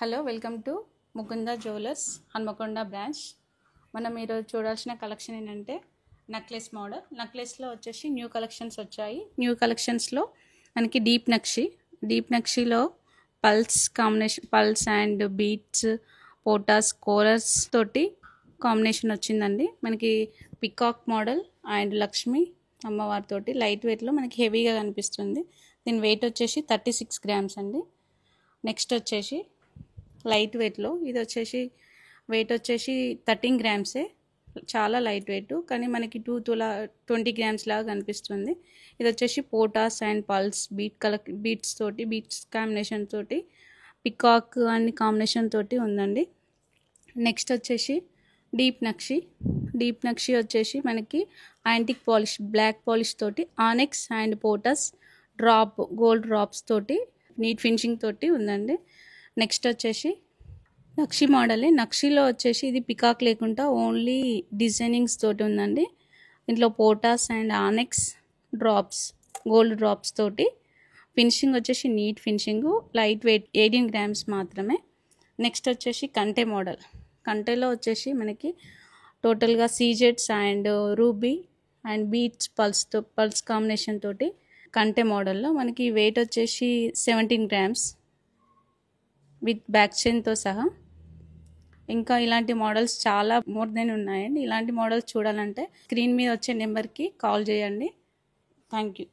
Hello welcome to Mukunda jewellers Hanamkonda branch. మనం ఈరోజు చూడాల్సిన కలెక్షన్ ఏంటంటే నెక్లెస్ మోడల్. నెక్లెస్లో వచ్చేసి న్యూ కలెక్షన్స్ వచ్చాయి. న్యూ కలెక్షన్స్లో మనకి డీప్ నక్షిలో pearls combination, pearls and beads, పోటాస్, కోరస్ తోటి కాంబినేషన్ వచ్చిందండి. మనకి పికాక్ మోడల్ అండ్ లక్ష్మి అమ్మవారితోటి లైట్ వెయిట్లో మనకి హెవీగా కనిపిస్తుంది. దీని వెయిట్ వచ్చేసి 36 గ్రామ్స్ అండి. నెక్స్ట్ వచ్చేసి లైట్ వెయిట్లో ఇది వచ్చేసి వెయిట్ వచ్చేసి 13 గ్రామ్సే, చాలా లైట్ వెయిట్, కానీ మనకి 20 గ్రామ్స్ లాగా కనిపిస్తుంది. ఇది వచ్చేసి పోటాస్ అండ్ పల్స్ బీట్స్ కాంబినేషన్ తోటి పికాక్ అన్ని కాంబినేషన్ తోటి ఉందండి. నెక్స్ట్ వచ్చేసి డీప్ నక్షి వచ్చేసి మనకి యాంటిక్ పాలిష్, బ్లాక్ పాలిష్ తోటి ఆనెక్స్ అండ్ పోటాస్ గోల్డ్ డ్రాప్స్ తోటి నీట్ ఫినిషింగ్ తోటి ఉందండి. నెక్స్ట్ వచ్చేసి నక్షి మోడలే. నక్షిలో వచ్చేసి ఇది పికాక్ లేకుండా ఓన్లీ డిజైనింగ్స్ తోటి ఉందండి. దీంట్లో పోటాస్ అండ్ ఆనెక్స్ గోల్డ్ డ్రాప్స్ తోటి ఫినిషింగ్ వచ్చేసి neat finishing, light weight, 18 grams మాత్రమే. నెక్స్ట్ వచ్చేసి కంటే మోడల్. కంటేలో వచ్చేసి మనకి టోటల్గా సీజెట్స్ and ruby and beads pearls combination తోటి కంటే మోడల్లో మనకి వెయిట్ వచ్చేసి 17 గ్రామ్స్ విత్ బ్యాక్ చైన్తో సహా. ఇంకా ఇలాంటి మోడల్స్ చాలా మోర్ దెన్ ఉన్నాయండి. ఇలాంటి మోడల్స్ చూడాలంటే స్క్రీన్ మీద వచ్చే నెంబర్కి కాల్ చేయండి. Thank you.